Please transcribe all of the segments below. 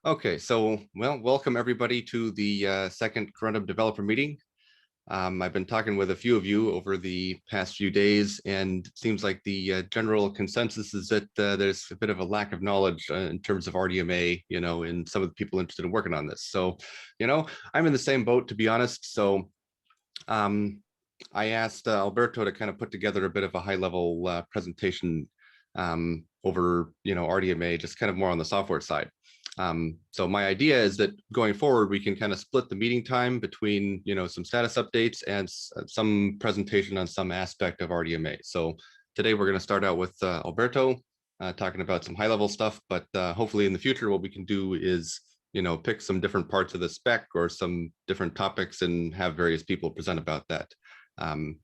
Okay, so, well, welcome everybody to the second Corundum developer meeting. I've been talking with a few of you over the past few days, and it seems like the general consensus is that there's a bit of a lack of knowledge in terms of RDMA, in some of the people interested in working on this. So, I'm in the same boat, to be honest. So I asked Alberto to kind of put together a bit of a high-level presentation over, RDMA, just kind of more on the software side. So my idea is that going forward, we can kind of split the meeting time between, some status updates and some presentation on some aspect of RDMA. So today we're going to start out with Alberto talking about some high level stuff, but hopefully in the future, what we can do is, pick some different parts of the spec or some different topics and have various people present about that. And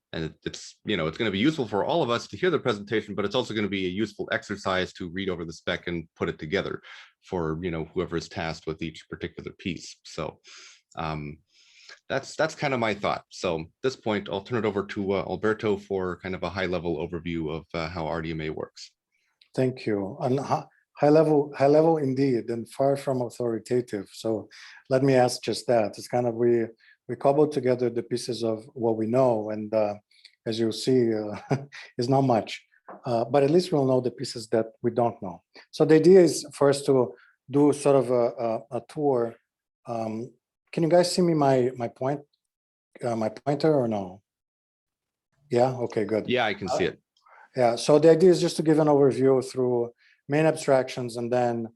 it's going to be useful for all of us to hear the presentation, but it's also going to be a useful exercise to read over the spec and put it together for whoever is tasked with each particular piece. So that's kind of my thought. So at this point, I'll turn it over to Alberto for kind of a high level overview of how RDMA works. Thank you. And high level indeed, and far from authoritative. So let me ask just that. It's kind of we cobbled together the pieces of what we know, and as you'll see, is not much. But at least we'll know the pieces that we don't know. So the idea is for us to do sort of a tour. Can you guys see me my pointer or no? Yeah. Okay. Good. Yeah, I can see it. Yeah. So the idea is just to give an overview through main abstractions, and then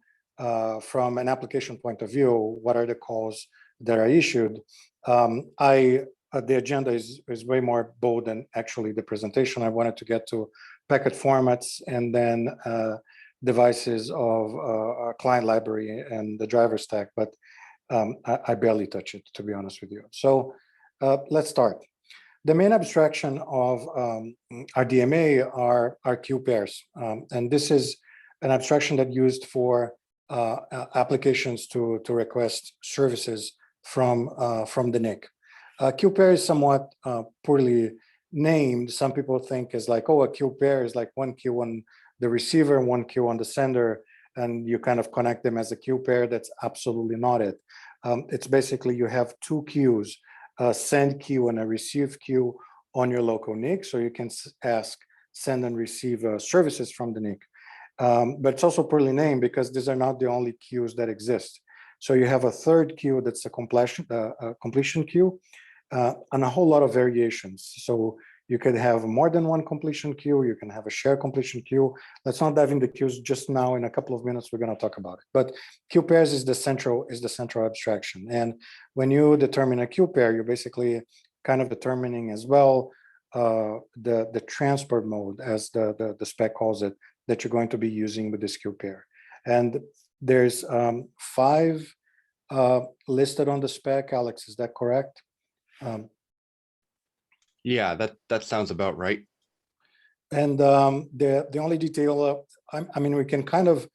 from an application point of view, what are the calls that are issued. The agenda is way more bold than actually the presentation. I wanted to get to packet formats and then devices of our client library and the driver stack, but I barely touch it, to be honest with you. So let's start. The main abstraction of RDMA are queue pairs, and this is an abstraction that used for applications to request services from the NIC. Queue pair is somewhat poorly named. Some people think is like, oh, a queue pair is like one queue on the receiver, one queue on the sender, and you kind of connect them as a queue pair. That's absolutely not it. It's basically you have two queues, a send queue and a receive queue on your local NIC, so you can ask, send and receive services from the NIC. But it's also poorly named because these are not the only queues that exist. So you have a third queue that's a completion queue, and a whole lot of variations. So you could have more than one completion queue. You can have a share completion queue. Let's not dive into queues just now. In a couple of minutes, we're going to talk about it. But queue pairs is the central abstraction. And when you determine a queue pair, you're basically kind of determining as well the transport mode, as the spec calls it, that you're going to be using with this queue pair. And there's 5 listed on the spec. Alex, is that correct? Yeah, that sounds about right. And the only detail, I mean, we can kind of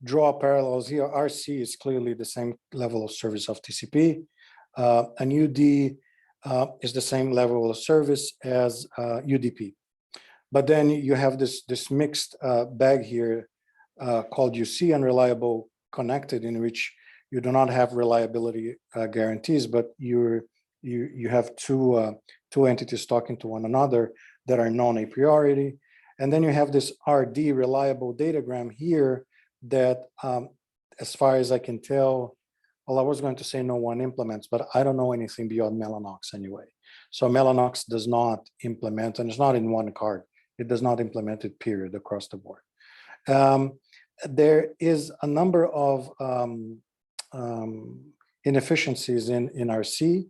draw parallels here. RC is clearly the same level of service of TCP. And UD is the same level of service as UDP. But then you have this mixed bag here called UC, unreliable connected, in which you do not have reliability guarantees, but you have two entities talking to one another that are known a priori. And then you have this RD, reliable datagram here that, as far as I can tell, well, I was going to say no one implements, but I don't know anything beyond Mellanox anyway. So Mellanox does not implement, and it's not in one card. It does not implement it, period, across the board. There is a number of inefficiencies in RC.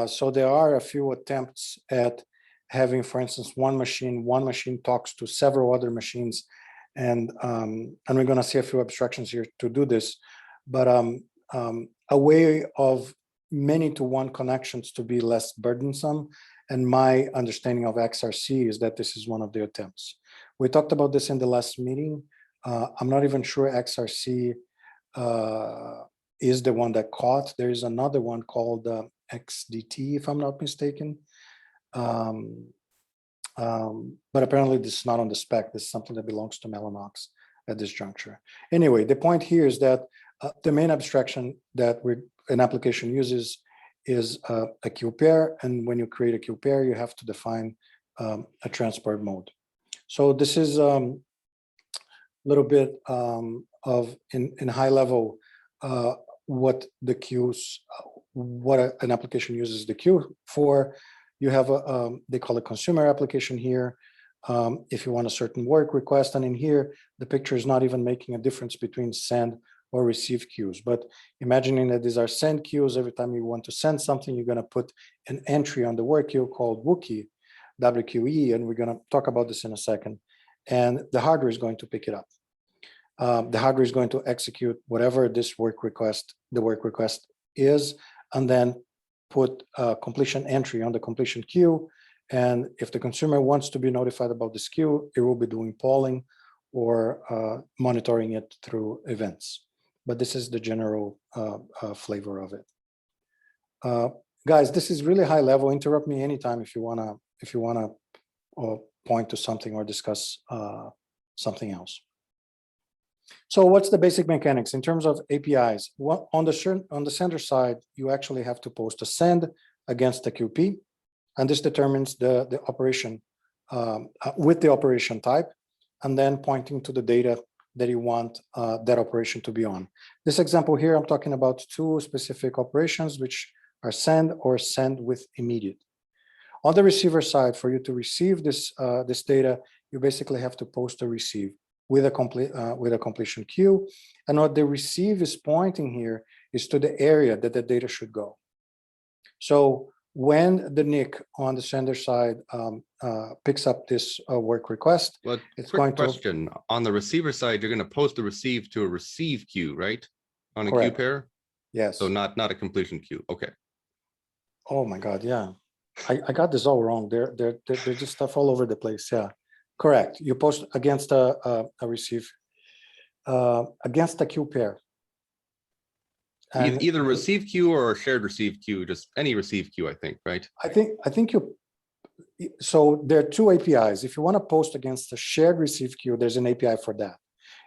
So there are a few attempts at having, for instance, one machine talks to several other machines, and we're going to see a few abstractions here to do this, but a way of many-to-one connections to be less burdensome. And my understanding of XRC is that this is one of the attempts. We talked about this in the last meeting. I'm not even sure XRC is the one that caught. There is another one called XDT, if I'm not mistaken. But apparently this is not on the spec. This is something that belongs to Mellanox at this juncture. Anyway, the point here is that the main abstraction that an application uses is a queue pair, and when you create a queue pair, you have to define a transport mode. So this is a little bit of in high level what the queues, what an application uses the queue for. You have a they call it consumer application here. If you want a certain work request, and in here the picture is not even making a difference between send or receive queues, but imagining that these are send queues. Every time you want to send something, you're going to put an entry on the work queue called WQE, WQE, and we're going to talk about this in a second. And the hardware is going to pick it up. The hardware is going to execute whatever this the work request is, and then put a completion entry on the completion queue. And if the consumer wants to be notified about this queue, it will be doing polling or monitoring it through events. But this is the general flavor of it. Guys, this is really high level. Interrupt me anytime if you wanna point to something or discuss something else. So what's the basic mechanics in terms of APIs? On the sender side, you actually have to post a send against the QP, and this determines the operation with the operation type, and then pointing to the data that you want that operation to be on. This example here, I'm talking about two specific operations, which are send or send with immediate. On the receiver side, for you to receive this data, you basically have to post a receive with a completion queue. And what the receive is pointing here is to the area that the data should go. So when the NIC on the sender side picks up this work request, Well, it's quick going to— question. On the receiver side, you're going to post the receive to a receive queue, right? On a queue Correct. pair? Yes. So not a completion queue. Okay. Oh my God, yeah. I got this all wrong. There's just stuff all over the place. Yeah, correct. You post against a receive against a queue pair. And Either receive queue or a shared receive queue, just any receive queue, I think, right? I think you. So there are two APIs. If you want to post against a shared receive queue, there's an API for that.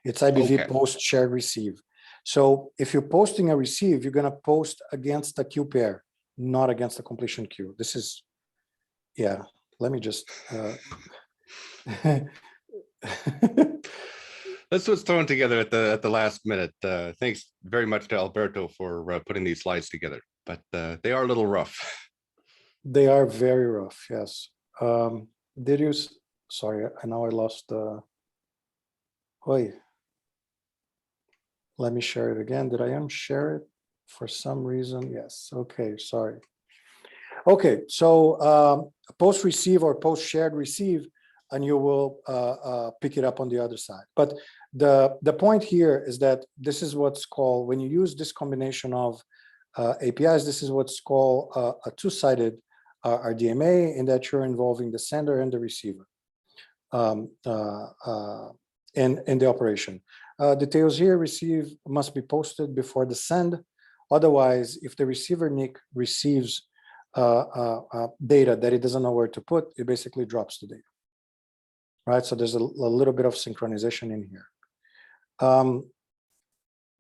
It's IBV Okay. post shared receive. So if you're posting a receive, you're going to post against a queue pair, not against a completion queue. This is, yeah. Let me just. This was thrown together at the last minute. Thanks very much to Alberto for putting these slides together, but they are a little rough. They are very rough, yes. Did you, sorry, I know I lost the, let me share it again. Did I unshare it for some reason? Yes, okay, sorry. Okay, so post receive or post shared receive, and you will pick it up on the other side. But the point here is that this is what's called, when you use this combination of APIs, this is what's called a two-sided RDMA, in that you're involving the sender and the receiver in the operation. Details here: receive must be posted before the send. Otherwise, if the receiver NIC receives data that it doesn't know where to put, it basically drops the data. Right, so there's a little bit of synchronization in here.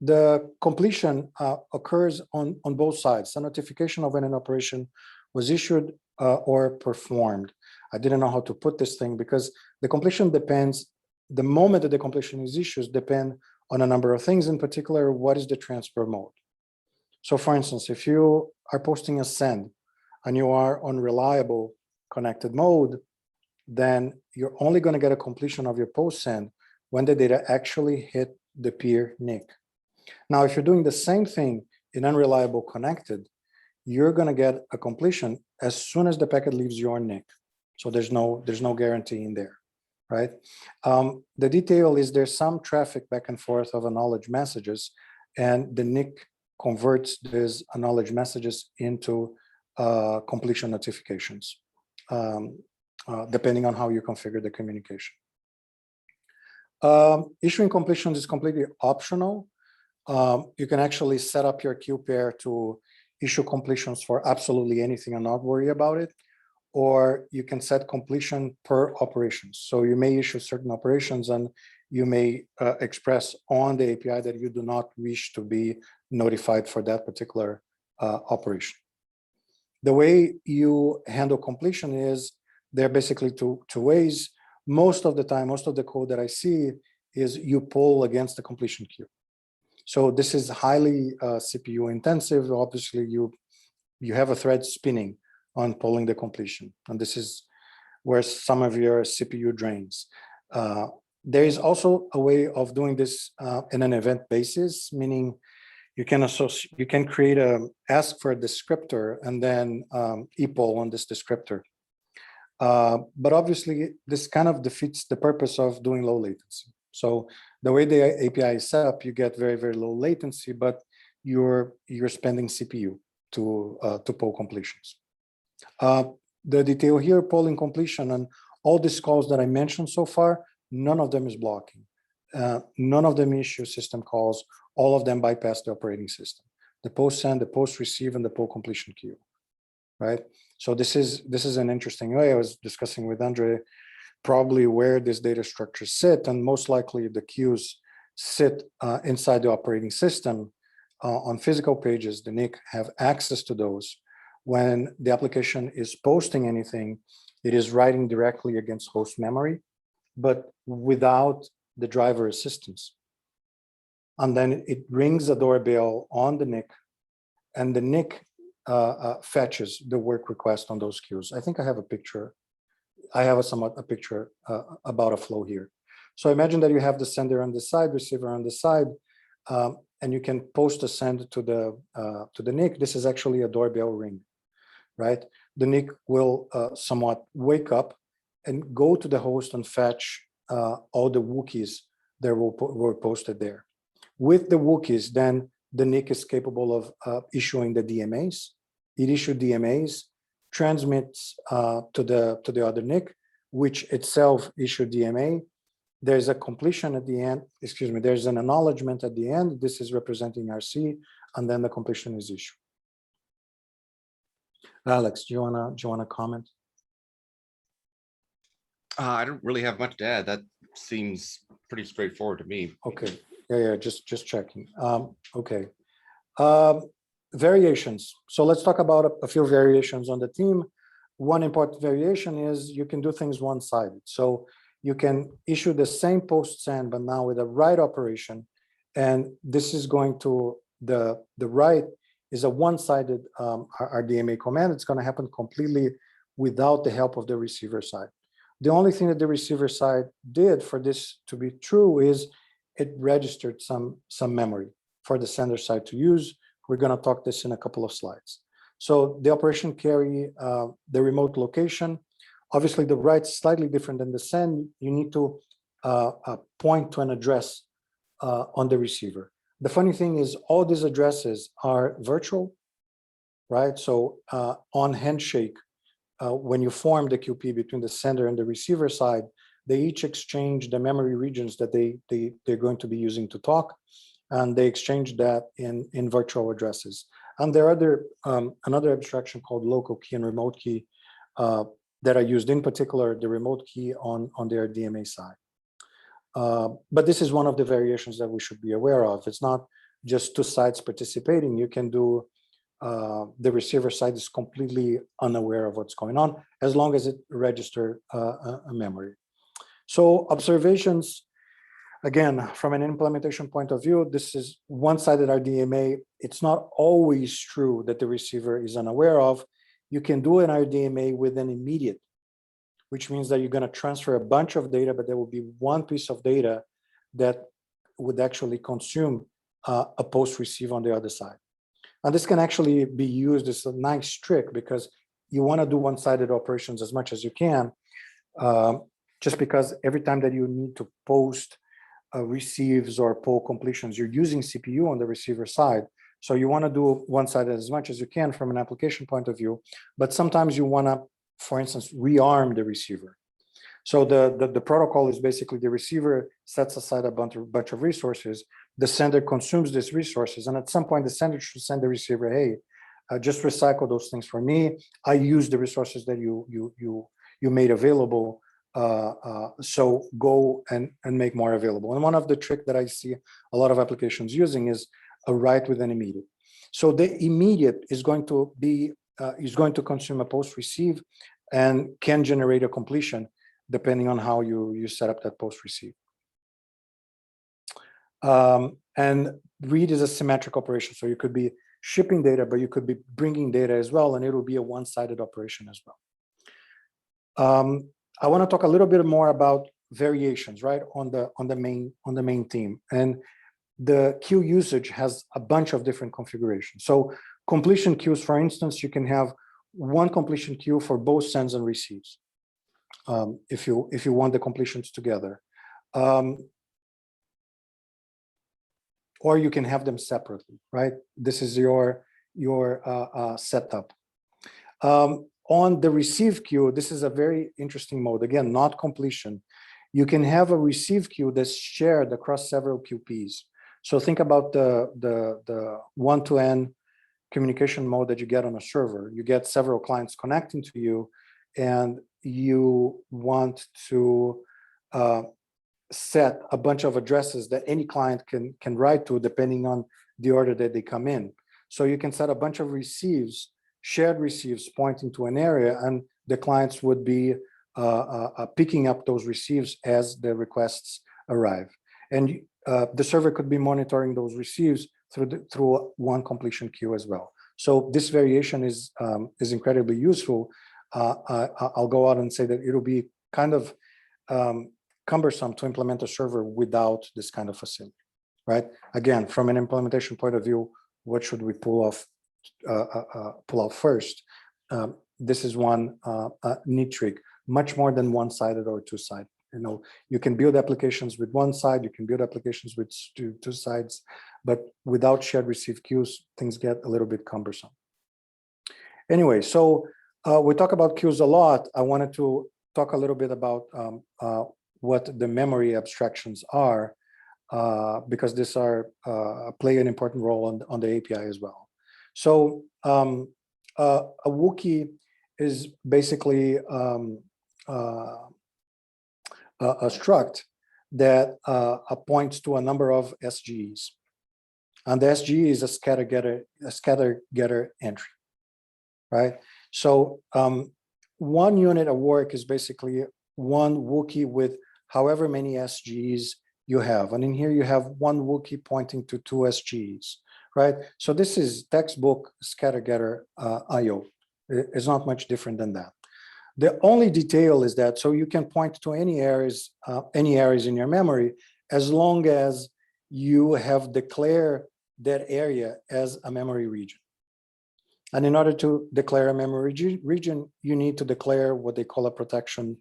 The completion occurs on both sides. The notification of when an operation was issued or performed. I didn't know how to put this thing because the completion depends, the moment that the completion is issued depend on a number of things, in particular, what is the transfer mode? So for instance, if you are posting a send and you are on reliable connected mode, then you're only going to get a completion of your post send when the data actually hit the peer NIC. Now, if you're doing the same thing in unreliable connected, you're going to get a completion as soon as the packet leaves your NIC. So there's no guarantee in there, right? The detail is there's some traffic back and forth of acknowledged messages, and the NIC converts these acknowledged messages into completion notifications, depending on how you configure the communication. Issuing completions is completely optional. You can actually set up your queue pair to issue completions for absolutely anything and not worry about it, or you can set completion per operations. So you may issue certain operations and you may express on the API that you do not wish to be notified for that particular operation. The way you handle completion is there are basically two ways. Most of the time, most of the code that I see is you pull against the completion queue. So this is highly CPU intensive. Obviously, you have a thread spinning on pulling the completion, and this is where some of your CPU drains. There is also a way of doing this in an event basis, meaning you can create ask for a descriptor and then epoll on this descriptor. But obviously, this kind of defeats the purpose of doing low latency. So the way the API is set up, you get very, very low latency, but you're spending CPU to poll completions. The detail here, polling completion, and all these calls that I mentioned so far, none of them is blocking. None of them issue system calls. All of them bypass the operating system. The post send, the post receive, and the poll completion queue, right? So this is an interesting way. I was discussing with Andre probably where this data structures sit, and most likely the queues sit inside the operating system on physical pages. The NIC have access to those. When the application is posting anything, it is writing directly against host memory, but without the driver assistance. And then it rings a doorbell on the NIC, and the NIC fetches the work request on those queues. I think I have a picture. I have a picture about a flow here. So imagine that you have the sender on the side, receiver on the side, and you can post a send to the NIC. This is actually a doorbell ring, right? The NIC will somewhat wake up and go to the host and fetch all the wookies that were posted there. With the wookies, then the NIC is capable of issuing the DMAs. It issues DMAs, transmits to the other NIC, which itself issued DMA. There's a completion at the end, excuse me, there's an acknowledgement at the end. This is representing RC, and then the completion is issued. Alex, do you wanna comment? I don't really have much to add. That seems pretty straightforward to me. Okay, yeah, just checking. Okay, variations. So let's talk about a few variations on the theme. One important variation is you can do things one-sided. So you can issue the same post send, but now with a write operation, and this is going to the write is a one-sided RDMA command. It's going to happen completely without the help of the receiver side. The only thing that the receiver side did for this to be true is it registered some memory for the sender side to use. We're going to talk this in a couple of slides. So the operation carry the remote location. Obviously, the write is slightly different than the send. You need to point to an address on the receiver. The funny thing is all these addresses are virtual, right? So on handshake, when you form the QP between the sender and the receiver side, they each exchange the memory regions that they're going to be using to talk, and they exchange that in virtual addresses. And there are another abstraction called local key and remote key that are used, in particular the remote key on their DMA side. But this is one of the variations that we should be aware of. It's not just two sides participating. You can do the receiver side is completely unaware of what's going on as long as it registers a memory. So observations, again, from an implementation point of view, this is one-sided RDMA. It's not always true that the receiver is unaware of. You can do an RDMA with an immediate, which means that you're going to transfer a bunch of data, but there will be one piece of data that would actually consume a post receive on the other side. And this can actually be used as a nice trick because you want to do one-sided operations as much as you can, just because every time that you need to post receives or poll completions, you're using CPU on the receiver side. So you want to do one-sided as much as you can from an application point of view, but sometimes you want to, for instance, rearm the receiver. So the protocol is basically the receiver sets aside a bunch of resources, the sender consumes these resources, and at some point the sender should send the receiver, hey, just recycle those things for me. I use the resources that you made available. So go and make more available. And one of the trick that I see a lot of applications using is a write with an immediate. So the immediate is going to be consume a post receive and can generate a completion depending on how you set up that post receive. And read is a symmetric operation. So you could be shipping data, but you could be bringing data as well, and it will be a one-sided operation as well. I want to talk a little bit more about variations, right, on the main theme. And the queue usage has a bunch of different configurations. So completion queues, for instance, you can have one completion queue for both sends and receives, if you want the completions together. Or you can have them separately, right? This is your setup. On the receive queue, this is a very interesting mode. Again, not completion. You can have a receive queue that's shared across several QPs. So think about the one-to-N communication mode that you get on a server. You get several clients connecting to you, and you want to set a bunch of addresses that any client can write to depending on the order that they come in. So you can set a bunch of receives, shared receives pointing to an area, and the clients would be picking up those receives as the requests arrive. And the server could be monitoring those receives through one completion queue as well. So this variation is incredibly useful. I'll go out and say that it'll be kind of cumbersome to implement a server without this kind of facility, right? Again, from an implementation point of view, what should we pull out first? This is one neat trick, much more than one-sided or two-sided. You know, you can build applications with one side, you can build applications with two sides, but without shared receive queues, things get a little bit cumbersome. Anyway, so we talk about queues a lot. I wanted to talk a little bit about what the memory abstractions are, because these are play an important role on the API as well. So a Wookiee is basically a struct that points to a number of SGEs, and the SGE is a scatter getter entry, right? So one unit of work is basically one Wookiee with however many SGEs you have, and in here you have one Wookiee pointing to two SGEs, right? So this is textbook scatter getter IO. It's not much different than that. The only detail is that, so you can point to any areas in your memory as long as you have declared that area as a memory region. And in order to declare a memory region, you need to declare what they call a protection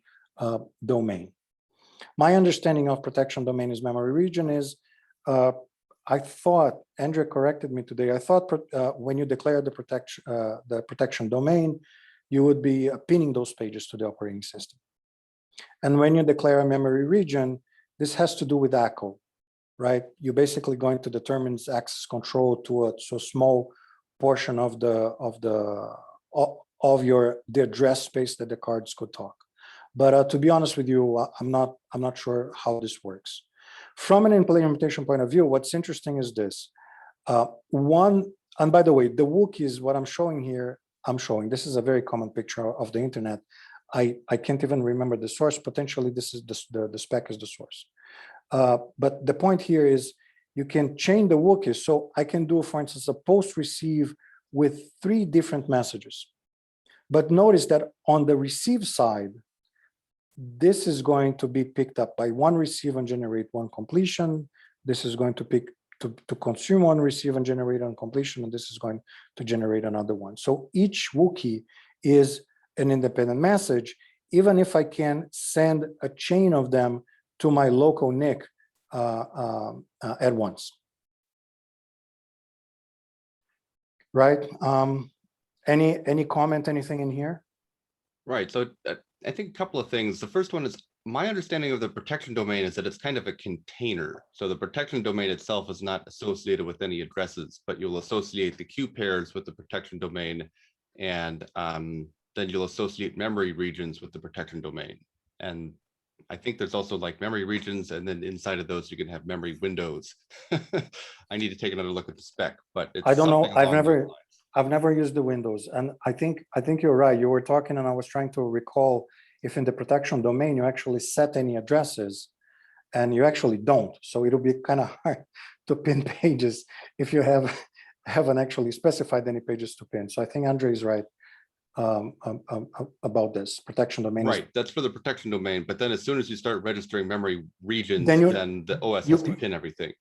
domain. My understanding of protection domain as memory region is, I thought, Andrea corrected me today, I thought when you declare the protection domain, you would be pinning those pages to the operating system. And when you declare a memory region, this has to do with ACO, right? You're basically going to determine access control to a small portion of the address space that the cards could talk. But to be honest with you, I'm not sure how this works. From an implementation point of view, what's interesting is this. And by the way, the Wookiees, what I'm showing here, this is a very common picture of the internet. I can't even remember the source. Potentially, this is the spec is the source. But the point here is you can chain the Wookiees. So I can do, for instance, a post receive with 3 different messages. But notice that on the receive side, this is going to be picked up by one receive and generate one completion. This is going to consume one receive and generate one completion, and this is going to generate another one. So each Wookiee is an independent message, even if I can send a chain of them to my local NIC at once. Right? Any comment, anything in here? Right. So I think a couple of things. The first one is my understanding of the protection domain is that it's kind of a container. So the protection domain itself is not associated with any addresses, but you'll associate the queue pairs with the protection domain, and then you'll associate memory regions with the protection domain. And I think there's also like memory regions, and then inside of those you can have memory windows. I need to take another look at the spec, but it's I don't know. something along those lines. I've never used the Windows, and I think you're right. You were talking, and I was trying to recall if in the protection domain you actually set any addresses, and you actually don't. So it'll be kind of hard to pin pages if you haven't actually specified any pages to pin. So I think Andre is right about this protection domain. Right, that's for the protection domain. But then as soon as you start registering memory regions, Then then the OS has to pin everything.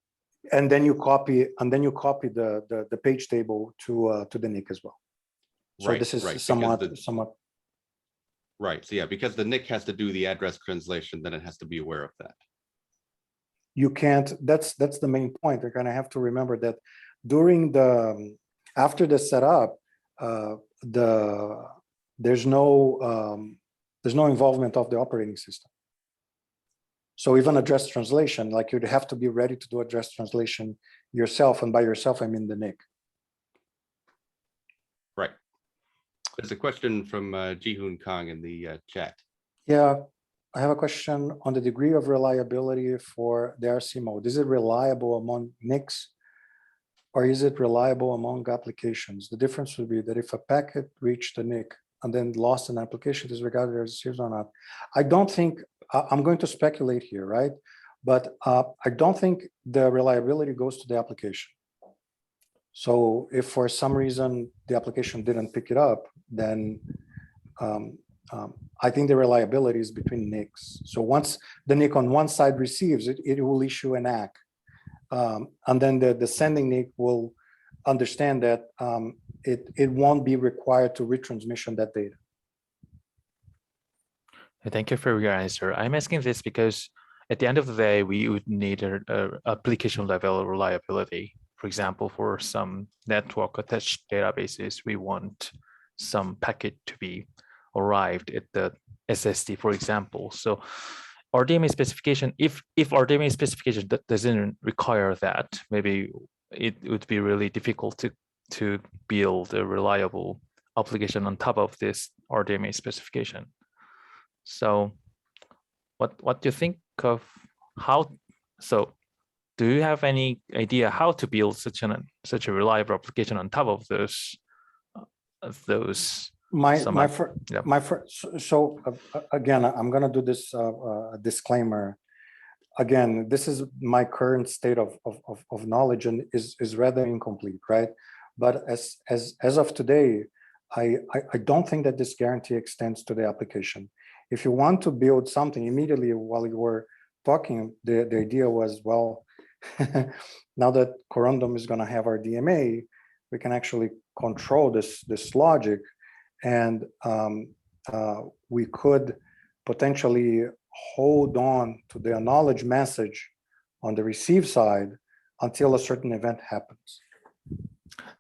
And then you copy the page table to the NIC as well. So Right, this is right, somewhat. Right. So yeah, because the NIC has to do the address translation, then it has to be aware of that. You can't. That's the main point. You're going to have to remember that during after the setup, there's no involvement of the operating system. So even address translation, like you'd have to be ready to do address translation yourself, and by yourself I mean the NIC. Right. There's a question from Jihoon Kong in the chat. Yeah, I have a question on the degree of reliability for the RC mode. Is it reliable among NICs, or is it reliable among applications? The difference would be that if a packet reached the NIC and then lost an application, is regarded as received or not. I don't think, I'm going to speculate here, right? But I don't think the reliability goes to the application. So if for some reason the application didn't pick it up, then I think the reliability is between NICs. So once the NIC on one side receives it, it will issue an ACK. And then the sending NIC will understand that it won't be required to retransmission that data. Thank you for your answer. I'm asking this because at the end of the day, we would need a application level reliability. For example, for some network attached databases, we want some packet to be arrived at the SSD, for example. So RDMA specification, if RDMA specification that doesn't require that, maybe it would be really difficult to build a reliable application on top of this RDMA specification. So what do you think of how, so do you have any idea how to build such a reliable application on top of those So again, I'm going to do this disclaimer. Again, this is my current state of knowledge and is rather incomplete, right? But as of today, I don't think that this guarantee extends to the application. If you want to build something immediately while you were talking, the idea was, well, now that Corundum is going to have RDMA, we can actually control this logic, and we could potentially hold on to the acknowledge message on the receive side until a certain event happens.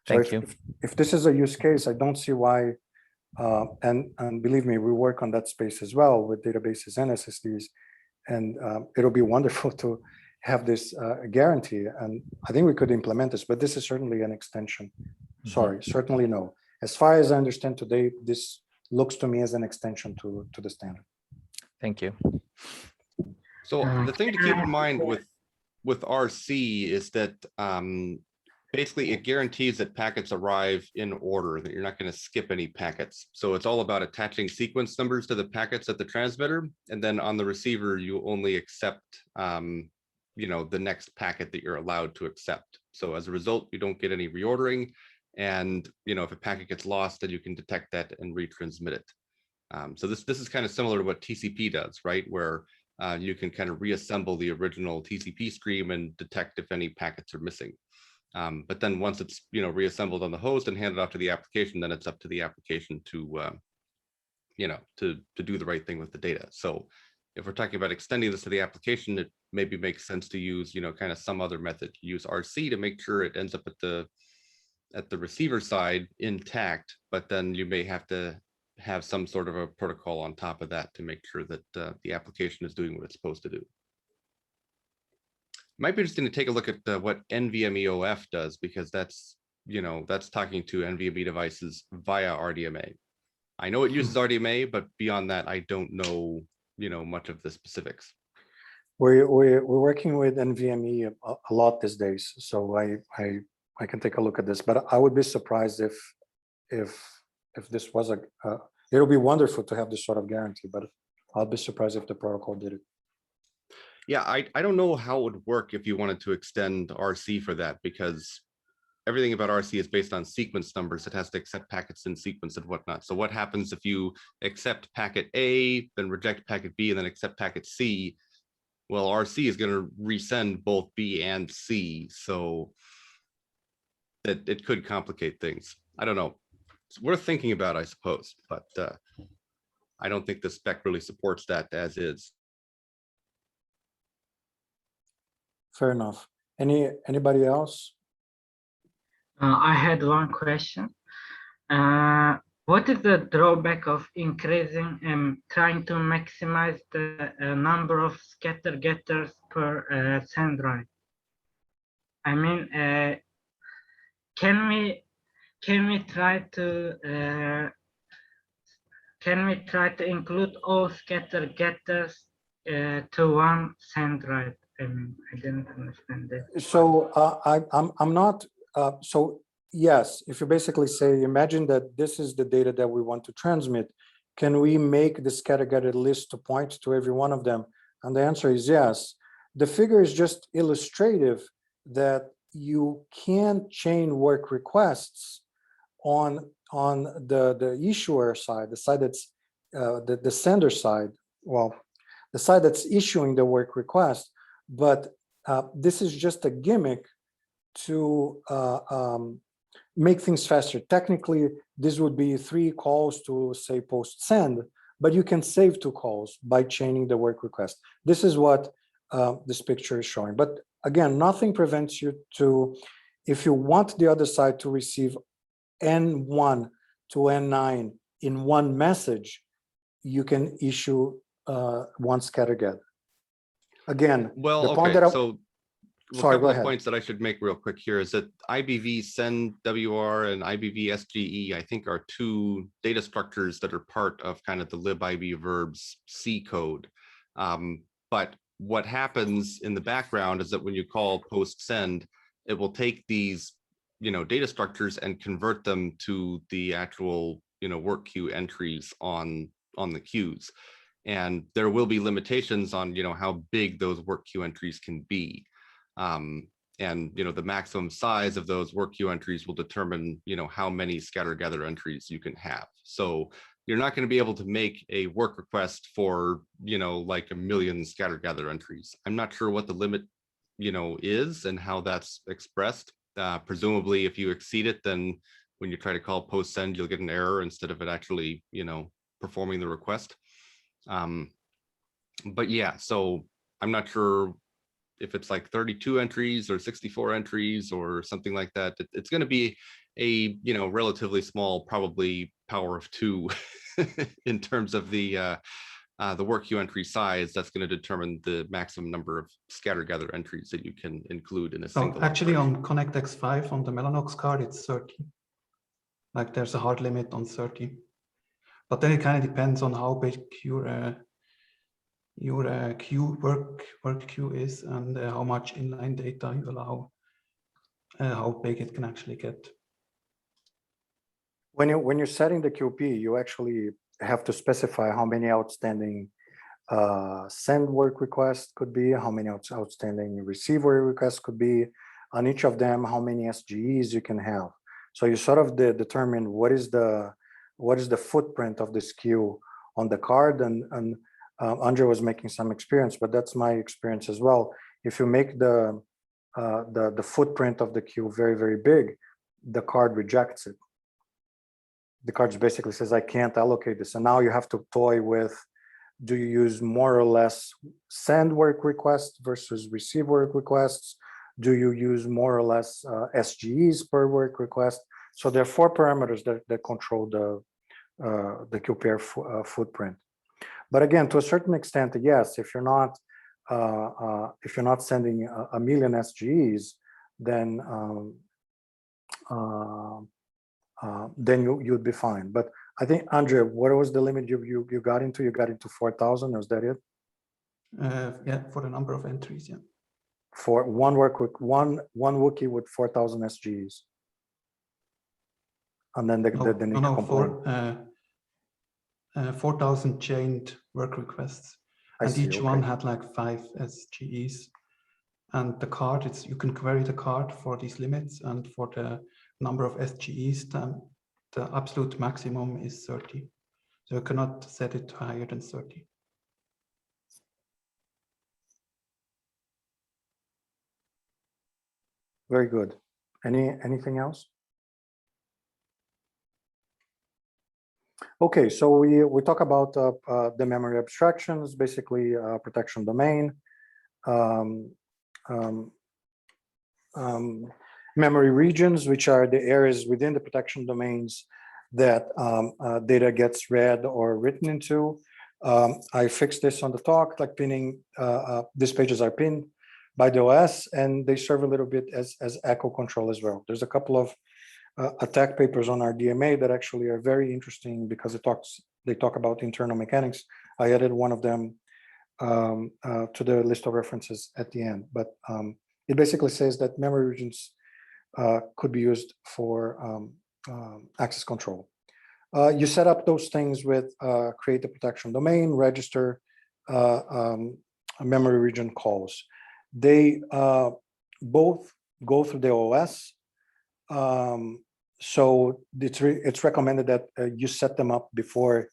Thank you. If this is a use case, I don't see why. And believe me, we work on that space as well with databases and SSDs, and it'll be wonderful to have this guarantee. And I think we could implement this, but this is certainly an extension. Sorry, certainly no. As far as I understand today, this looks to me as an extension to the standard. Thank you. So the thing to keep in mind with RC is that basically it guarantees that packets arrive in order, that you're not going to skip any packets. So it's all about attaching sequence numbers to the packets at the transmitter, and then on the receiver you only accept the next packet that you're allowed to accept. So as a result, you don't get any reordering, and if a packet gets lost, then you can detect that and retransmit it. So this is kind of similar to what TCP does, right? Where you can kind of reassemble the original TCP stream and detect if any packets are missing. But then once it's reassembled on the host and handed off to the application, then it's up to the application to do the right thing with the data. So if we're talking about extending this to the application, it maybe makes sense to use kind of some other method. Use RC to make sure it ends up at the receiver side intact, but then you may have to have some sort of a protocol on top of that to make sure that the application is doing what it's supposed to do. Might be interesting to take a look at what NVMe-OF does, because that's talking to NVMe devices via RDMA. I know it uses RDMA, but beyond that, I don't know much of the specifics. We're working with NVMe a lot these days, so I can take a look at this. But I would be surprised if this was it would be wonderful to have this sort of guarantee, but I'll be surprised if the protocol did it. Yeah, I don't know how it would work if you wanted to extend RC for that, because everything about RC is based on sequence numbers. It has to accept packets in sequence and whatnot. So what happens if you accept packet A, then reject packet B, and then accept packet C? Well, RC is going to resend both B and C, so that it could complicate things. I don't know. It's worth thinking about, I suppose, but I don't think the spec really supports that as is. Fair enough. Anybody else? I had one question. What is the drawback of increasing and trying to maximize the number of scatter getters per send write? I mean, can we try to include all scatter getters to one send write? I mean, I didn't understand that. So I'm not. So yes, if you basically say, imagine that this is the data that we want to transmit, can we make the scatter getter list to point to every one of them? And the answer is yes. The figure is just illustrative that you can chain work requests on the issuer side, the side that's the sender side. Well, the side that's issuing the work request. But this is just a gimmick to make things faster. Technically, this would be 3 calls to say post send, but you can save 2 calls by chaining the work request. This is what this picture is showing. But again, nothing prevents you to, if you want the other side to receive N1 to N9 in one message, you can issue one scatter get. Again, well, the point okay, that so sorry, a go couple ahead. of points that I should make real quick here is that IBV send WR and IBV SGE, I think, are 2 data structures that are part of kind of the libIB verbs C code. But what happens in the background is that when you call post send, it will take these data structures and convert them to the actual work queue entries on the queues. And there will be limitations on how big those work queue entries can be. And the maximum size of those work queue entries will determine how many scatter gather entries you can have. So you're not going to be able to make a work request for like 1 million scatter gather entries. I'm not sure what the limit is and how that's expressed. Presumably if you exceed it, then when you try to call post send, you'll get an error instead of it actually performing the request. But yeah, so I'm not sure if it's like 32 entries or 64 entries or something like that. It's going to be a relatively small, probably power of 2 in terms of the work queue entry size. That's going to determine the maximum number of scatter gather entries that you can include in a single. Actually, on ConnectX-5 on the Mellanox card, it's 30. Like there's a hard limit on 30. But then it kind of depends on how big your queue work queue is and how much inline data you allow, how big it can actually get. When you're setting the QP, you actually have to specify how many outstanding send work requests could be, how many outstanding receive work requests could be, on each of them, how many SGEs you can have. So you sort of determine what is the footprint of this queue on the card, and Andre was making some experience, but that's my experience as well. If you make the footprint of the queue very, very big, the card rejects it. The card basically says, I can't allocate this. And now you have to toy with, do you use more or less send work requests versus receive work requests? Do you use more or less SGEs per work request? So there are 4 parameters that control the queue pair footprint. But again, to a certain extent, yes, if you're not sending 1 million SGEs, then you'd be fine. But I think, Andre, what was the limit you got into? You got into 4,000, was that it? Yeah, for the number of entries, yeah. For one wiki with 4,000 SGEs. And then the No, component. 4,000 chained work requests. And each one had like 5 SGEs. And the card, you can query the card for these limits, and for the number of SGEs, the absolute maximum is 30. So you cannot set it higher than 30. Very good. Anything else? Okay, so we talk about the memory abstractions, basically protection domain, memory regions, which are the areas within the protection domains that data gets read or written into. I fixed this on the talk, like pinning, these pages are pinned by the OS, and they serve a little bit as echo control as well. There's a couple of attack papers on RDMA that actually are very interesting because they talk about internal mechanics. I added one of them to the list of references at the end, but it basically says that memory regions could be used for access control. You set up those things with create a protection domain, register memory region calls. They both go through the OS. So it's recommended that you set them up before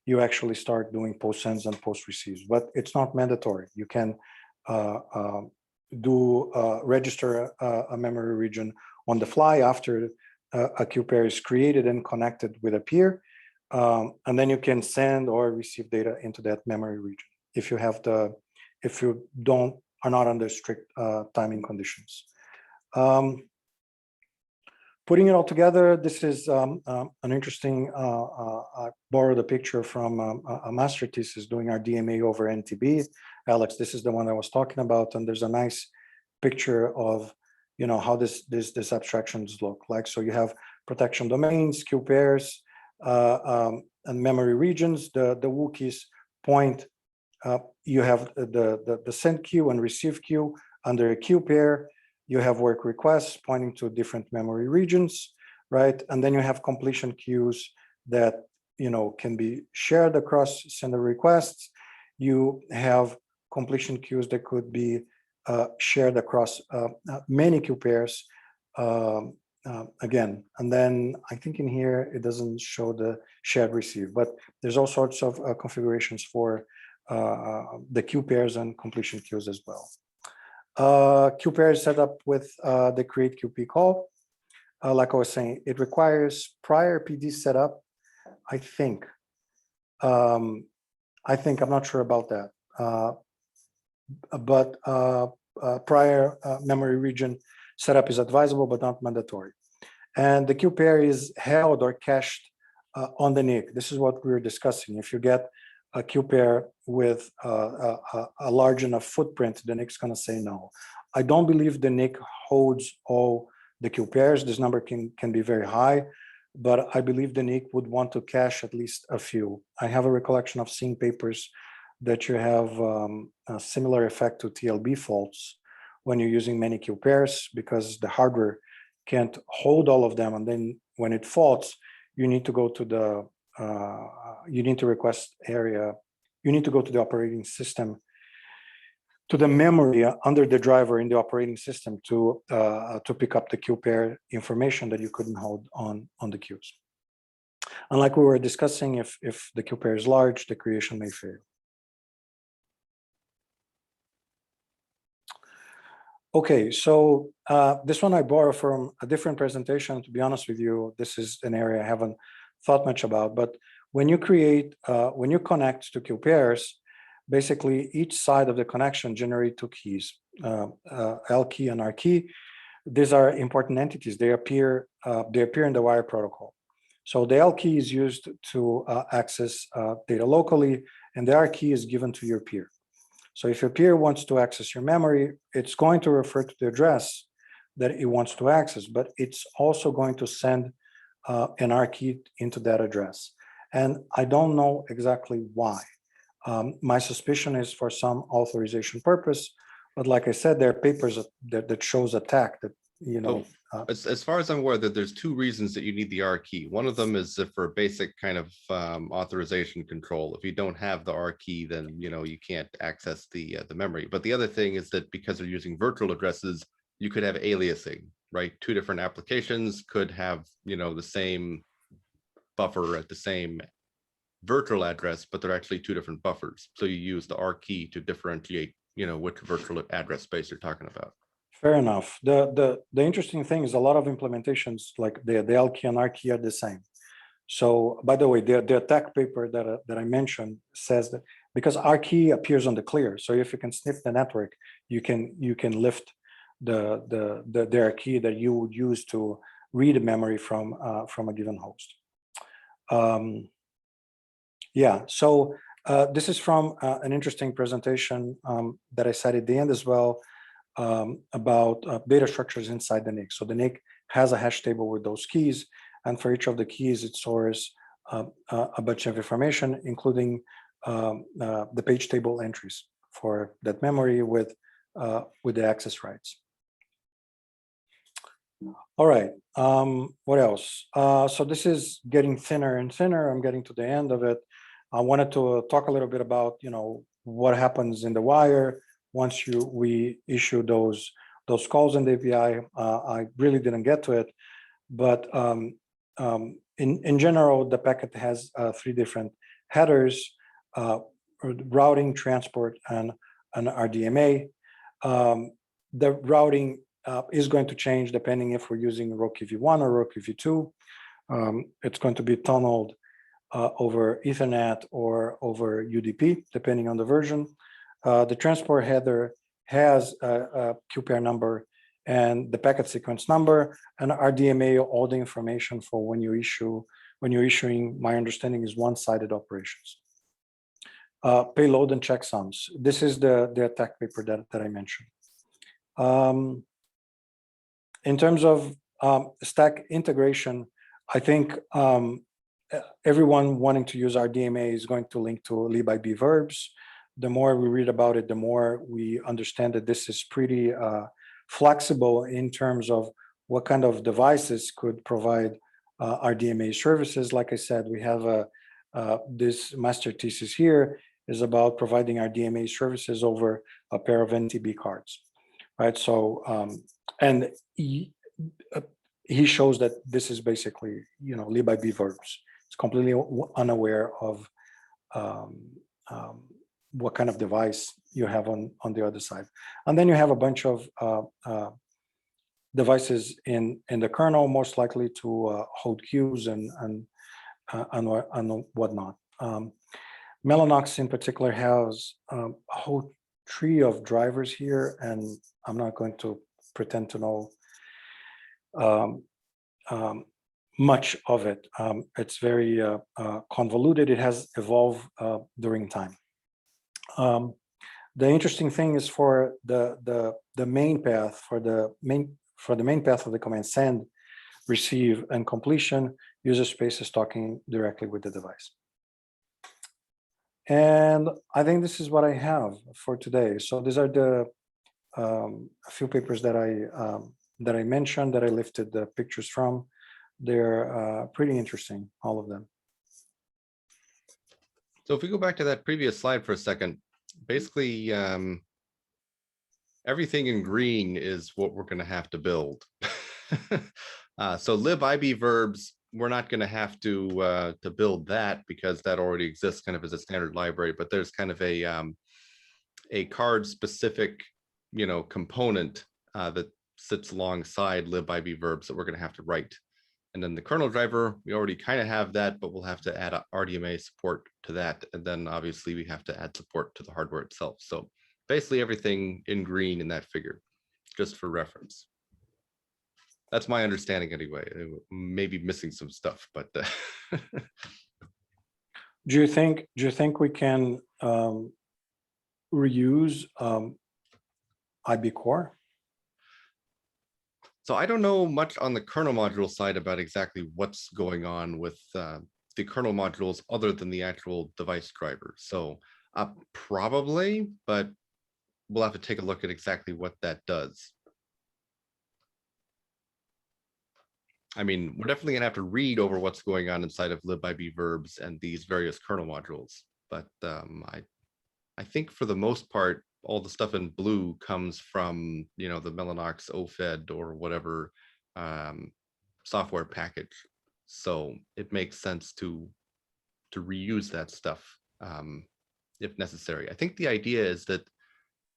you actually start doing post sends and post receives, but it's not mandatory. You can register a memory region on the fly after a queue pair is created and connected with a peer, and then you can send or receive data into that memory region if you have if you are not under strict timing conditions. Putting it all together, this is an interesting, I borrowed a picture from a master thesis doing RDMA over NTB. Alex, this is the one I was talking about, and there's a nice picture of, how this abstractions look like. So you have protection domains, queue pairs, and memory regions. The wikis point, you have the send queue and receive queue under a queue pair. You have work requests pointing to different memory regions, right? And then you have completion queues that, can be shared across sender requests. You have completion queues that could be shared across many queue pairs again. And then I think in here, it doesn't show the shared receive, but there's all sorts of configurations for the queue pairs and completion queues as well. Queue pair is set up with the create QP call. Like I was saying, it requires prior PD setup. I think I'm not sure about that, but prior memory region setup is advisable but not mandatory. And the queue pair is held or cached on the NIC. This is what we were discussing. If you get a queue pair with a large enough footprint, the NIC's going to say no. I don't believe the NIC holds all the queue pairs. This number can be very high, but I believe the NIC would want to cache at least a few. I have a recollection of seeing papers that you have a similar effect to TLB faults when you're using many queue pairs, because the hardware can't hold all of them, and then when it faults, you need to go to the you need to request area. You need to go to the operating system, to the memory under the driver in the operating system to pick up the queue pair information that you couldn't hold on the queues. And like we were discussing, if the queue pair is large, the creation may fail. Okay, so this one I borrow from a different presentation. To be honest with you, this is an area I haven't thought much about, but when you connect to queue pairs, basically each side of the connection generate two keys, L key and R key. These are important entities. They appear in the wire protocol. So the L key is used to access data locally, and the R key is given to your peer. So if your peer wants to access your memory, it's going to refer to the address that it wants to access, but it's also going to send an R key into that address. And I don't know exactly why. My suspicion is for some authorization purpose, but like I said, there are papers that shows attack that, you know. As far as I'm aware, that there's two reasons that you need the R key. One of them is for basic kind of authorization control. If you don't have the R key, then you can't access the memory. But the other thing is that because they're using virtual addresses, you could have aliasing, right? Two different applications could have the same buffer at the same virtual address, but they're actually two different buffers. So you use the R key to differentiate, which virtual address space you're talking about. Fair enough. The interesting thing is a lot of implementations like the L key and R key are the same. So by the way, the attack paper that I mentioned says that because R key appears on the clear, so if you can sniff the network, you can lift the R key that you would use to read a memory from a given host. Yeah, so this is from an interesting presentation that I cited at the end as well, about data structures inside the NIC. So the NIC has a hash table with those keys, and for each of the keys, it stores a bunch of information, including the page table entries for that memory with the access rights. All right, what else? So this is getting thinner and thinner. I'm getting to the end of it. I wanted to talk a little bit about, what happens in the wire once we issue those calls in the API. I really didn't get to it, but in general, the packet has 3 different headers: routing, transport, and an RDMA. The routing is going to change depending if we're using ROCE v1 or ROCE v2. It's going to be tunneled over Ethernet or over UDP, depending on the version. The transport header has a QPR number and the packet sequence number, and RDMA, all the information for when you're issuing, my understanding is one-sided operations. Payload and checksums. This is the attack paper that I mentioned. In terms of stack integration, I think everyone wanting to use RDMA is going to link to libIB verbs. The more we read about it, the more we understand that this is pretty flexible in terms of what kind of devices could provide RDMA services. Like I said, we have this master thesis here is about providing RDMA services over a pair of NTB cards, right? So, and he shows that this is basically, libIB verbs. It's completely unaware of what kind of device you have on the other side. And then you have a bunch of devices in the kernel, most likely to hold queues and whatnot. Mellanox in particular has a whole tree of drivers here, and I'm not going to pretend to know much of it. It's very convoluted. It has evolved during time. The interesting thing is for the main path, for the main path of the command send, receive, and completion, user space is talking directly with the device. And I think this is what I have for today. So these are the a few papers that I mentioned, that I lifted the pictures from. They're pretty interesting, all of them. So if we go back to that previous slide for a second, basically everything in green is what we're going to have to build. So libIB verbs, we're not going to have to build that because that already exists kind of as a standard library, but there's kind of a card specific, component that sits alongside libIB verbs that we're going to have to write. And then the kernel driver, we already kind of have that, but we'll have to add RDMA support to that. And then obviously we have to add support to the hardware itself. So basically everything in green in that figure, just for reference. That's my understanding anyway. Maybe missing some stuff, but Do you think we can reuse IB core? So I don't know much on the kernel module side about exactly what's going on with the kernel modules other than the actual device driver. So probably, but we'll have to take a look at exactly what that does. I mean, we're definitely gonna have to read over what's going on inside of libib verbs and these various kernel modules. But I think for the most part, all the stuff in blue comes from, you know, the Mellanox OFED or whatever software package. So it makes sense to reuse that stuff if necessary. I think the idea is that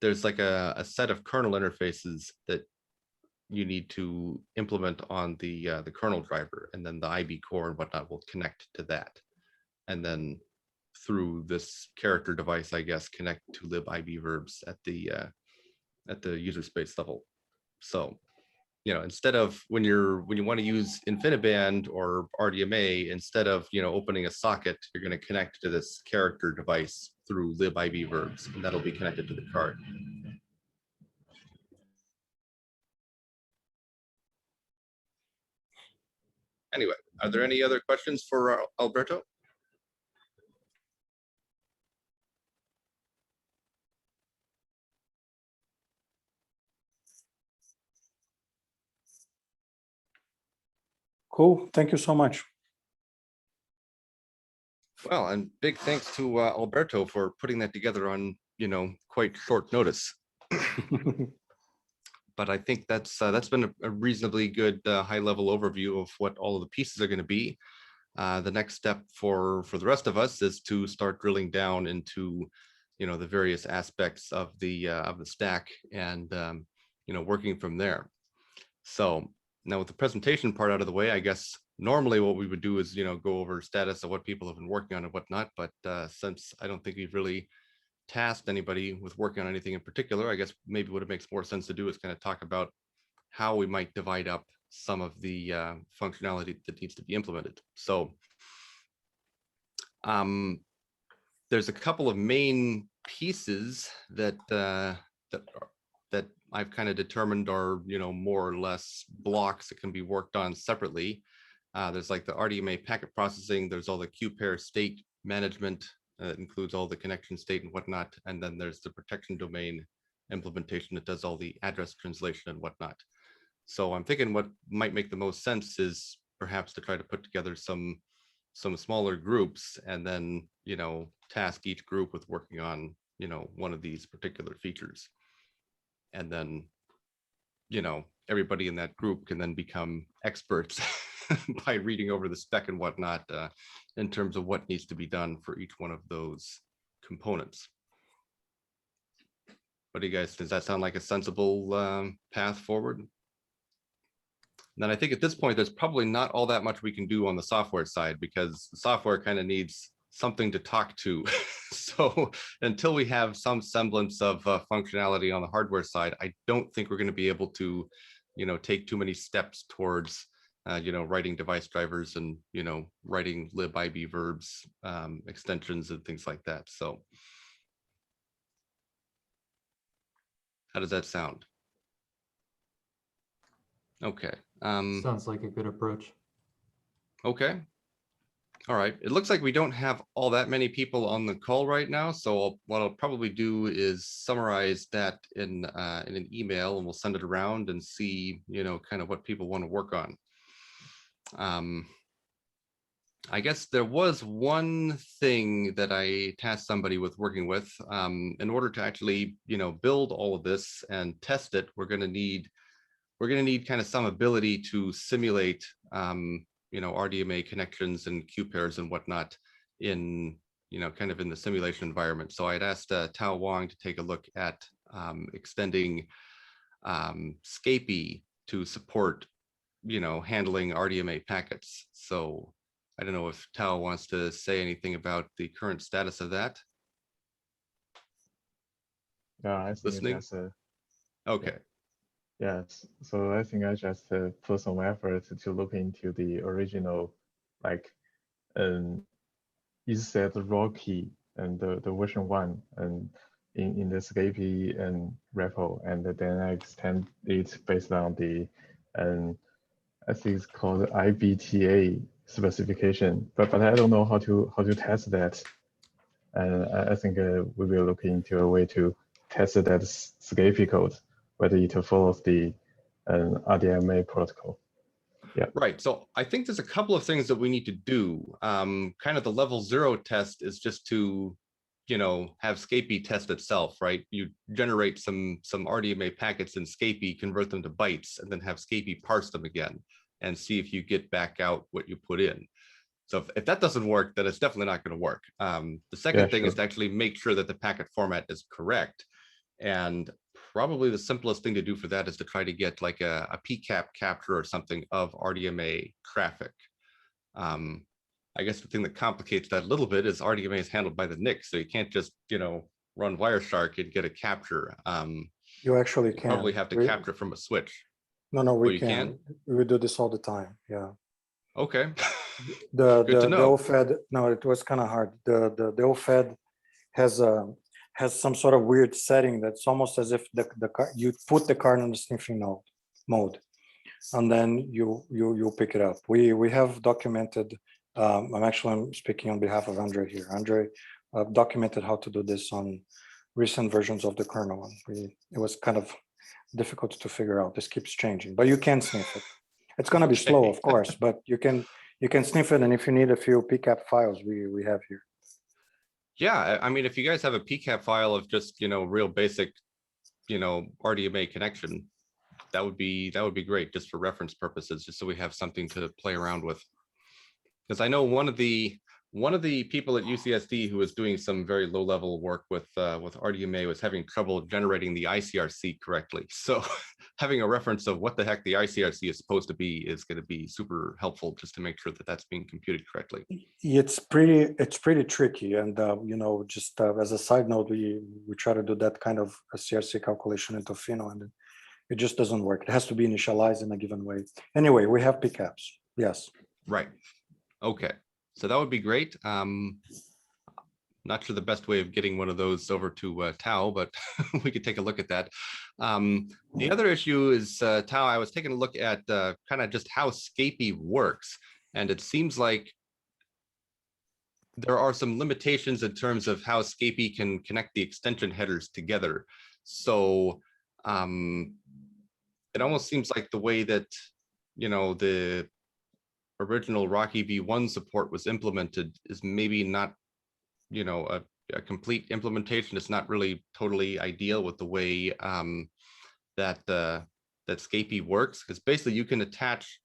there's like a set of kernel interfaces that you need to implement on the kernel driver, and then the IB core and whatnot will connect to that. And then through this character device, I guess, connect to libib verbs at the user space level. So, you know, instead of when you want to use InfiniBand or RDMA, instead of, you know, opening a socket, you're going to connect to this character device through libib verbs, and that'll be connected to the card. Anyway, are there any other questions for Alberto? Cool. Thank you so much. Well, and big thanks to Alberto for putting that together on, you know, quite short notice. But I think that's been a reasonably good high-level overview of what all of the pieces are going to be. The next step for the rest of us is to start drilling down into, you know, the various aspects of the stack and you know, working from there. So now with the presentation part out of the way, I guess normally what we would do is, you know, go over status of what people have been working on and whatnot. But since I don't think we've really tasked anybody with working on anything in particular, I guess maybe what it makes more sense to do is kind of talk about how we might divide up some of the functionality that needs to be implemented. So there's a couple of main pieces that that I've kind of determined are, you know, more or less blocks that can be worked on separately. There's like the RDMA packet processing, there's all the Q-pair state management, it includes all the connection state and whatnot. And then there's the protection domain implementation that does all the address translation and whatnot. So I'm thinking what might make the most sense is perhaps to try to put together some smaller groups and then, you know, task each group with working on, you know, one of these particular features. And then, you know, everybody in that group can then become experts by reading over the spec and whatnot in terms of what needs to be done for each one of those components. What do you guys, does that sound like a sensible path forward? And then I think at this point, there's probably not all that much we can do on the software side because the software kind of needs something to talk to. So until we have some semblance of functionality on the hardware side, I don't think we're going to be able to, you know, take too many steps towards, you know, writing device drivers and, you know, writing libib verbs, extensions and things like that. So how does that sound? Okay. Sounds like a good approach. Okay. All right. It looks like we don't have all that many people on the call right now. So what I'll probably do is summarize that in an email, and we'll send it around and see, you know, kind of what people want to work on. I guess there was one thing that I tasked somebody with working with. In order to actually, you know, build all of this and test it, we're going to need kind of some ability to simulate, you know, RDMA connections and Q pairs and whatnot in, you know, kind of in the simulation environment. So I'd asked Tao Wang to take a look at extending Scapy to support, you know, handling RDMA packets. So I don't know if Tao wants to say anything about the current status of that. Yeah, I think Listening? that's a, Okay. yes. So I think I just put some effort to look into the original, like, you said raw key and the version 1 and in the Scapy and repo, and then I extend it based on the I think it's called IBTA specification, but I don't know how to test that. And I think we will look into a way to test that Scapy code, whether it follows the RDMA protocol. Yeah. Right. So I think there's a couple of things that we need to do. Kind of the level 0 test is just to, have Scapy test itself, right? You generate some RDMA packets in Scapy, convert them to bytes, and then have Scapy parse them again and see if you get back out what you put in. So if that doesn't work, then it's definitely not going to work. The second thing is to actually make sure that the packet format is correct. And probably the simplest thing to do for that is to try to get like a PCAP capture or something of RDMA traffic. I guess the thing that complicates that a little bit is RDMA is handled by the NIC, so you can't just, run Wireshark and get a capture. You actually can. Probably have to capture from a switch. No, we you can. We do this all the time. Yeah. Okay. The OFED, no, it was kind of hard. The OFED has some sort of weird setting that's almost as if you put the card on the sniffing mode, and then you pick it up. We have documented. I'm speaking on behalf of Andre here. Andre documented how to do this on recent versions of the kernel. It was kind of difficult to figure out. This keeps changing, but you can sniff it. It's going to be slow, of course, but you can sniff it, and if you need a few PCAP files, we have here. Yeah, I mean, if you guys have a PCAP file of just real basic, RDMA connection, that would be great just for reference purposes, just so we have something to play around with. Because I know one of the people at UCSD who was doing some very low level work with RDMA was having trouble generating the ICRC correctly. So having a reference of what the heck the ICRC is supposed to be is going to be super helpful just to make sure that that's being computed correctly. It's pretty tricky, and just as a side note, we try to do that kind of a CRC calculation into Fino, and it just doesn't work. It has to be initialized in a given way. Anyway, we have PCAPs. Yes. Right. Okay. So that would be great. Not sure the best way of getting one of those over to Tao, but we could take a look at that. The other issue is, Tao, I was taking a look at kind of just how Scapy works. And it seems like there are some limitations in terms of how Scapy can connect the extension headers together. So it almost seems like the way that, the original Rocky V1 support was implemented is maybe not, a complete implementation. It's not really totally ideal with the way that Scapy works, because basically you can attach.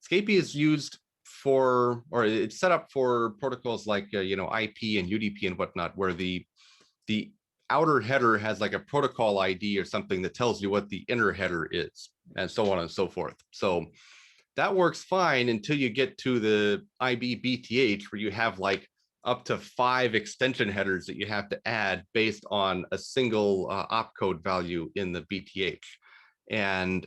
Scapy is used for, or it's set up for protocols like IP and UDP and whatnot, where the outer header has like a protocol ID or something that tells you what the inner header is, and so on and so forth. So that works fine until you get to the IB BTH, where you have like up to 5 extension headers that you have to add based on a single opcode value in the BTH. And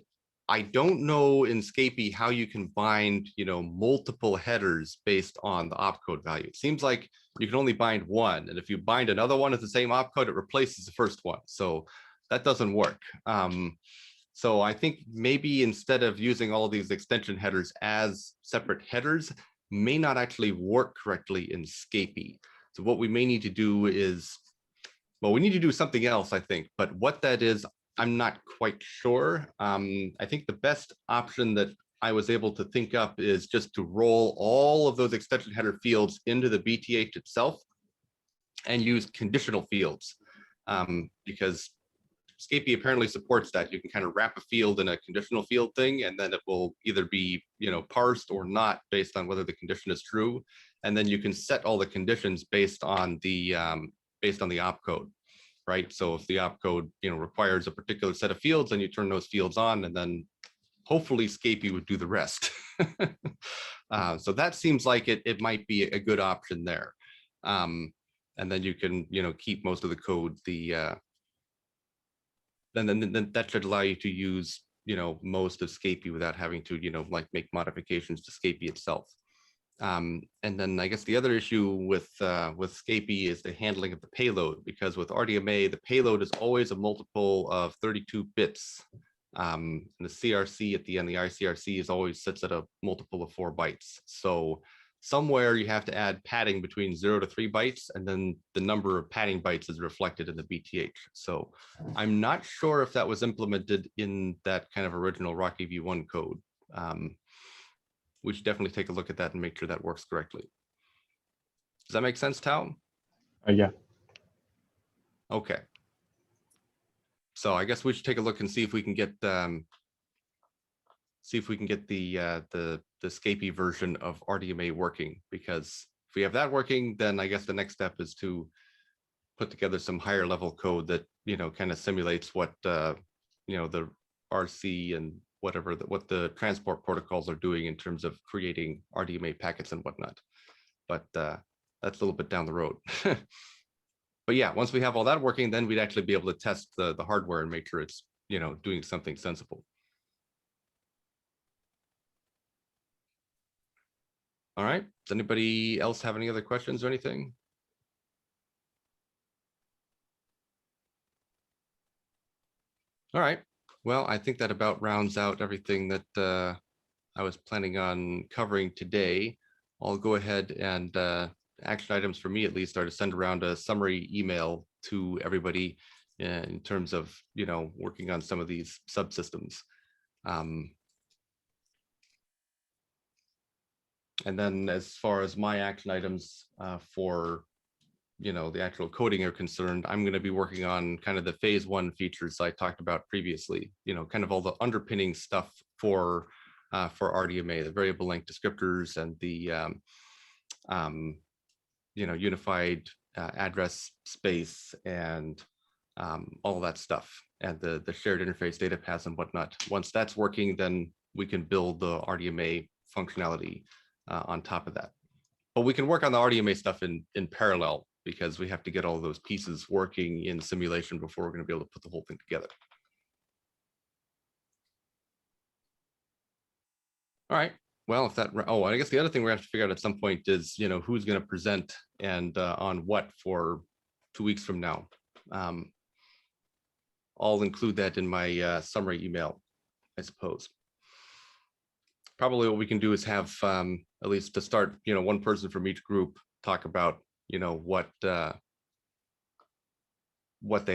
I don't know in Scapy how you can bind, multiple headers based on the opcode value. It seems like you can only bind one, and if you bind another one at the same opcode, it replaces the first one. So that doesn't work. So I think maybe instead of using all of these extension headers as separate headers, may not actually work correctly in Scapy. So what we may need to do is, well, we need to do something else, I think. But what that is, I'm not quite sure. I think the best option that I was able to think up is just to roll all of those extension header fields into the BTH itself and use conditional fields, because Scapy apparently supports that. You can kind of wrap a field in a conditional field thing, and then it will either be parsed or not based on whether the condition is true. And then you can set all the conditions based on the opcode, right? So if the opcode requires a particular set of fields, then you turn those fields on, and then hopefully Scapy would do the rest. So that seems like it might be a good option there. And then you can keep most of the code. Then that should allow you to use most of Scapy without having to like make modifications to Scapy itself. And then I guess the other issue with Scapy is the handling of the payload, because with RDMA the payload is always a multiple of 32 bits, And the CRC at the end, the ICRC is always sits at a multiple of 4 bytes. So somewhere you have to add padding between 0 to 3 bytes, and then the number of padding bytes is reflected in the BTH. So I'm not sure if that was implemented in that kind of original Rocky V1 code. We should definitely take a look at that and make sure that works correctly. Does that make sense, Tao? Yeah. Okay. So I guess we should take a look and see if we can get the Scapy version of RDMA working, because if we have that working, then I guess the next step is to put together some higher level code that, you know, kind of simulates what you know, the RC and whatever what the transport protocols are doing in terms of creating RDMA packets and whatnot. But that's a little bit down the road. But yeah, once we have all that working, then we'd actually be able to test the hardware and make sure it's, you know, doing something sensible. All right. Does anybody else have any other questions or anything? All right. Well, I think that about rounds out everything that I was planning on covering today. I'll go ahead and action items for me at least are to send around a summary email to everybody in terms of, you know, working on some of these subsystems. And then as far as my action items for, you know, the actual coding are concerned, I'm going to be working on kind of the phase 1 features I talked about previously, you know, kind of all the underpinning stuff for RDMA, the variable length descriptors and the you know, unified address space and all of that stuff, and the shared interface data paths and whatnot. Once that's working, then we can build the RDMA functionality on top of that. But we can work on the RDMA stuff in parallel, because we have to get all those pieces working in simulation before we're going to be able to put the whole thing together. All right. Well, if that, oh, I guess the other thing we have to figure out at some point is, you know, who's going to present and on what for 2 weeks from now. I'll include that in my summary email, I suppose. Probably what we can do is have, at least to start, you know, one person from each group talk about, you know, what they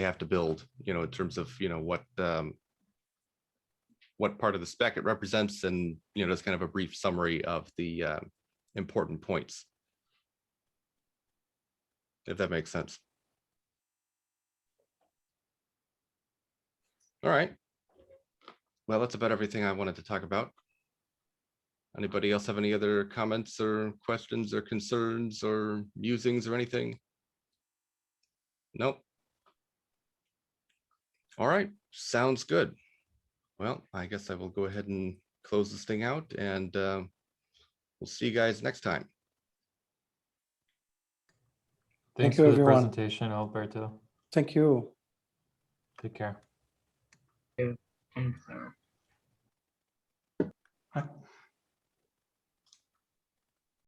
have to build, you know, in terms of, you know, what part of the spec it represents, and, you know, just kind of a brief summary of the important points, if that makes sense. All right. Well, that's about everything I wanted to talk about. Anybody else have any other comments or questions or concerns or musings or anything? Nope. All right, sounds good. Well, I guess I will go ahead and close this thing out, and we'll see you guys next time. Thanks you, for the everyone. presentation, Alberto. Thank you. Take care. Thanks. Right.